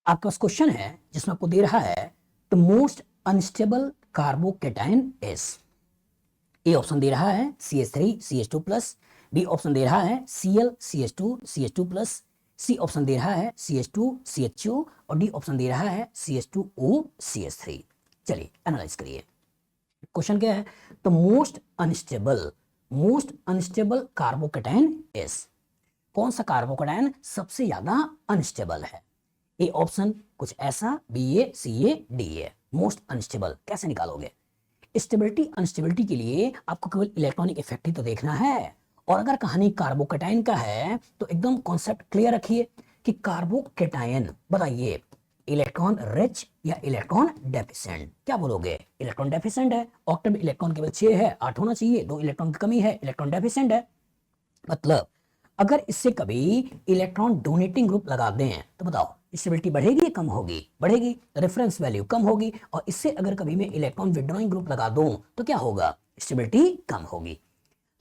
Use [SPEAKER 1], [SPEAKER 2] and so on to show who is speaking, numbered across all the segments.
[SPEAKER 1] आपके पास क्वेश्चन है जिसमें आपको दे रहा है the most unstable carbocation is. A option दे रहा है CH3 CH2 plus, B option दे रहा है Cl CH2 CH2 plus, C option दे रहा है CH2 CHO और डी ऑप्शन दे रहा है CH2O CH3। चलिए एनालाइज करिए। क्वेश्चन क्या है, the most unstable carbocation is. कौन सा कार्बोकेटाइन सबसे ज्यादा अनस्टेबल है? ए ऑप्शन कुछ ऐसा, B A, C A, D A. Most unstable कैसे निकालोगे? स्टेबिलिटी अनस्टेबिलिटी के लिए आपको केवल इलेक्ट्रॉनिक इफेक्ट ही तो देखना है। और अगर कहानी कार्बोकेटाइन का है तो एकदम कॉन्सेप्ट क्लियर रखिए कि कार्बोकेटाइन बताइए इलेक्ट्रॉन रिच या इलेक्ट्रॉन डेफिशिएंट। क्या बोलोगे? इलेक्ट्रॉन डेफिशिएंट है, ऑक्टेट में इलेक्ट्रॉन केवल 6 है, 8 होना चाहिए, 2 इलेक्ट्रॉन की कमी है, इलेक्ट्रॉन डेफिशिएंट है। मतलब अगर इससे कभी इलेक्ट्रॉन डोनेटिंग ग्रुप लगा दें तो बताओ स्टेबिलिटी बढ़ेगी या कम होगी? बढ़ेगी, रेफरेंस वैल्यू कम होगी। और इससे अगर कभी मैं इलेक्ट्रॉन विड्रॉइंग ग्रुप लगा दूं तो क्या होगा? स्टेबिलिटी कम होगी।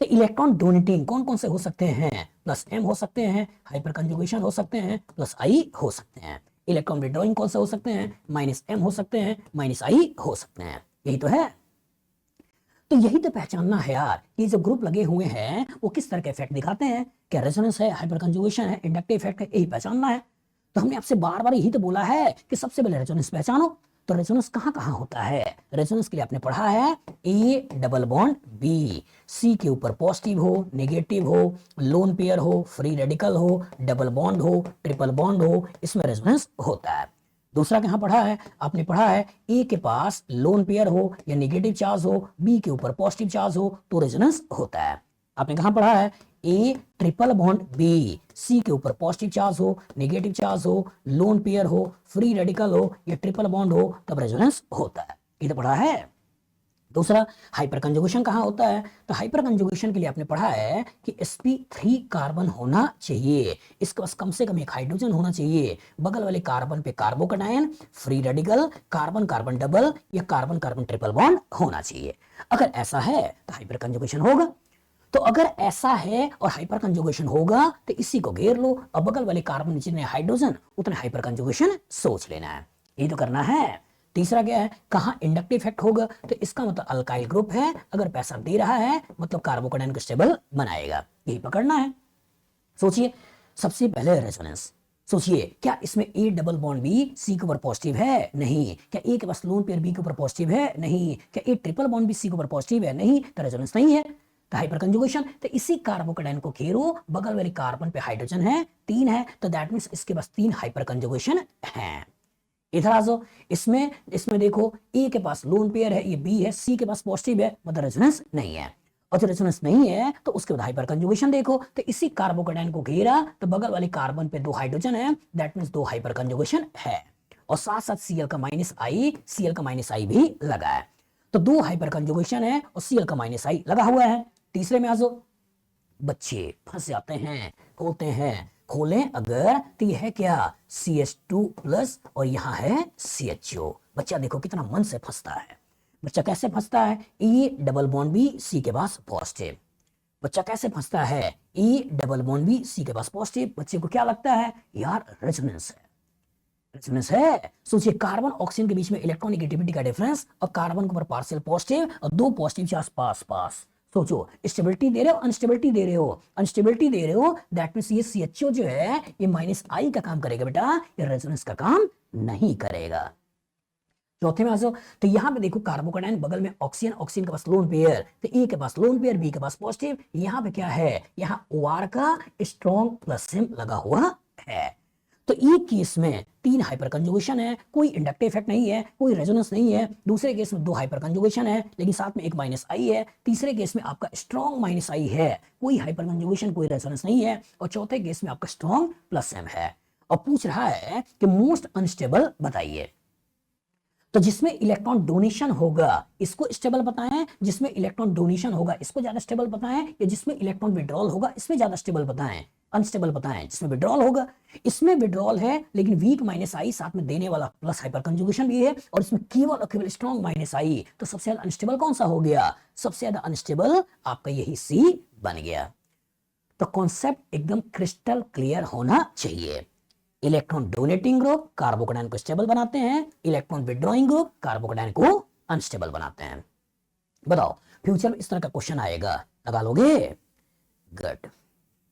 [SPEAKER 1] तो इलेक्ट्रॉन डोनेटिंग कौन कौन से हो सकते हैं? प्लस एम हो सकते हैं, हाइपर कंजुगेशन हो सकते हैं, प्लस आई हो सकते हैं। इलेक्ट्रॉन विड्रॉइंग कौन से हो सकते हैं? माइनस एम हो सकते हैं, माइनस आई हो सकते हैं। यही तो है। तो यही तो पहचानना है यार कि जो ग्रुप लगे हुए हैं वो किस तरह के इफेक्ट दिखाते हैं। क्या रेजोनेंस है, हाइपर कंजुगेशन है, इंडक्टिव इफेक्ट है, यही पहचानना है। तो हमने आपसे बार बार यही तो बोला है कि सबसे पहले रेजोनेंस पहचानो। तो रेजोनेंस कहाँ कहाँ होता है? रेजोनेंस के लिए आपने पढ़ा है ए डबल बॉन्ड बी, सी के ऊपर पॉजिटिव हो, नेगेटिव हो, लोन पेयर हो, फ्री रेडिकल हो, डबल बॉन्ड हो, ट्रिपल बॉन्ड हो, इसमें रेजोनेंस होता है। दूसरा कहां पढ़ा है? आपने पढ़ा है ए के पास लोन पेयर हो या नेगेटिव चार्ज हो, बी के ऊपर पॉजिटिव चार्ज हो तो रेजोनेंस होता है। आपने कहां पढ़ा है? ए ट्रिपल बॉन्ड बी, सी के ऊपर पॉजिटिव चार्ज हो, नेगेटिव चार्ज हो, लोन पेयर हो, फ्री रेडिकल हो या ट्रिपल बॉन्ड हो तब रेजोनेंस होता है। ये तो पढ़ा है। दूसरा हाइपर कंजुगेशन कहाँ होता है? तो हाइपर कंजुगेशन के लिए आपने पढ़ा है कि sp3 कार्बन होना चाहिए, इसके पास कम से कम एक हाइड्रोजन होना चाहिए, बगल वाले कार्बन पे carbocation, free radical, carbon carbon double या कार्बन कार्बन ट्रिपल बॉन्ड होना चाहिए। अगर ऐसा है तो हाइपर कंजुगेशन होगा। तो अगर ऐसा है और हाइपर कंजुगेशन होगा तो इसी को घेर लो और बगल वाले कार्बन जितने हाइड्रोजन उतने हाइपर कंजुगेशन सोच लेना है। ये तो करना है। तीसरा क्या है? कहां इंडक्टिव इफेक्ट होगा? तो इसका मतलब अल्काइल ग्रुप है, अगर प्रेशर दे रहा है मतलब कार्बोकेटाइन को स्टेबल बनाएगा। यही पकड़ना है। सोचिए सबसे पहले रेजोनेंस। सोचिए क्या इसमें A double bond B C के ऊपर पॉजिटिव है? नहीं। क्या ए के पास लोन पेयर बी के ऊपर पॉजिटिव है? नहीं। क्या A triple bond B C के ऊपर पॉजिटिव है? नहीं, तो रेजोनेंस नहीं है। तो हाइपर कंजुगेशन। तो इसी कार्बोकेटाइन को घेरो, बगल वाले कार्बन पे हाइड्रोजन है 3 है, तो दैट मींस इसके पास 3 हाइपर कंजुगेशन है। इधर आ जाओ, इसमें इसमें देखो ए के पास लोन पेयर है, ये बी है, सी के पास पॉजिटिव है, मतलब रेजोनेंस नहीं है। और जो रेजोनेंस नहीं है तो उसके बाद हाइपर कंजुगेशन देखो, तो इसी कार्बोकेटाइन को घेरा तो बगल वाले कार्बन पे 2 हाइड्रोजन है, दैट मींस 2 हाइपर कंजुगेशन है। और साथ साथ Cl का माइनस आई, Cl का माइनस आई भी लगा है, तो 2 हाइपर कंजुगेशन है और Cl का माइनस आई लगा हुआ है। तीसरे में आ जाओ, बच्चे फंस जाते हैं, होते हैं, खोलें अगर तो यह है क्या? CH2 प्लस और यहाँ है CHO। बच्चा देखो कितना मन से फंसता है। बच्चा कैसे फंसता है? E double bond B C के पास पॉजिटिव। बच्चा कैसे फंसता है? E double bond B C के पास पॉजिटिव। बच्चे को क्या लगता है? यार रेजोनेंस है, रेजोनेंस है। सोचिए कार्बन ऑक्सीजन के बीच में इलेक्ट्रॉन नेगेटिविटी का डिफरेंस और कार्बन के ऊपर पार्शियल पॉजिटिव और 2 पॉजिटिव चार्ज पास पास। सोचो स्टेबिलिटी दे रहे हो, अनस्टेबिलिटी दे रहे हो, अनस्टेबिलिटी दे रहे हो, दैट मींस ये CHO जो है ये माइनस आई का काम करेगा बेटा, ये रेजोनेंस का काम नहीं करेगा। चौथे में आ जाओ, तो यहां पे देखो कार्बोकेटाइन बगल में ऑक्सीजन, ऑक्सीजन के पास लोन पेयर, तो ए के पास लोन पेयर, बी के पास पॉजिटिव। यहां पे क्या है? यहां OR का स्ट्रॉन्ग प्लस सिम लगा हुआ है। तो एक केस में 3 हाइपर कंजुगेशन है, कोई इंडक्टिव इफेक्ट नहीं है, कोई रेजोनेंस नहीं है। दूसरे केस में 2 हाइपर कंजुगेशन है लेकिन साथ में एक माइनस आई है। तीसरे केस में आपका स्ट्रॉन्ग माइनस आई है, कोई हाइपर कंजुगेशन, कोई रेजोनेंस नहीं है। और चौथे केस में आपका स्ट्रॉन्ग प्लस एम है। और पूछ रहा है कि मोस्ट अनस्टेबल बताइए। तो जिसमें इलेक्ट्रॉन डोनेशन होगा इसको स्टेबल बताएं, जिसमें इलेक्ट्रॉन डोनेशन होगा इसको ज्यादा स्टेबल बताएं, या जिसमें इलेक्ट्रॉन विड्रॉल होगा इसमें ज्यादा स्टेबल बताएं, अनस्टेबल बताएं। जिसमें विड्रॉल होगा, इसमें विड्रॉल है लेकिन वीक माइनस आई साथ में देने वाला प्लस हाइपर कंजुगेशन भी है, और इसमें केवल और केवल स्ट्रॉन्ग माइनस आई, तो सबसे ज्यादा अनस्टेबल कौन सा हो गया? सबसे ज्यादा अनस्टेबल आपका यही सी बन गया। तो कॉन्सेप्ट एकदम क्रिस्टल क्लियर होना चाहिए। इलेक्ट्रॉन डोनेटिंग ग्रुप कार्बोकेटाइन को स्टेबल बनाते हैं, इलेक्ट्रॉन विड्रॉइंग ग्रुप कार्बोकेटाइन को अनस्टेबल बनाते हैं। बताओ फ्यूचर में इस तरह का क्वेश्चन आएगा, लगा लोगे? गुड।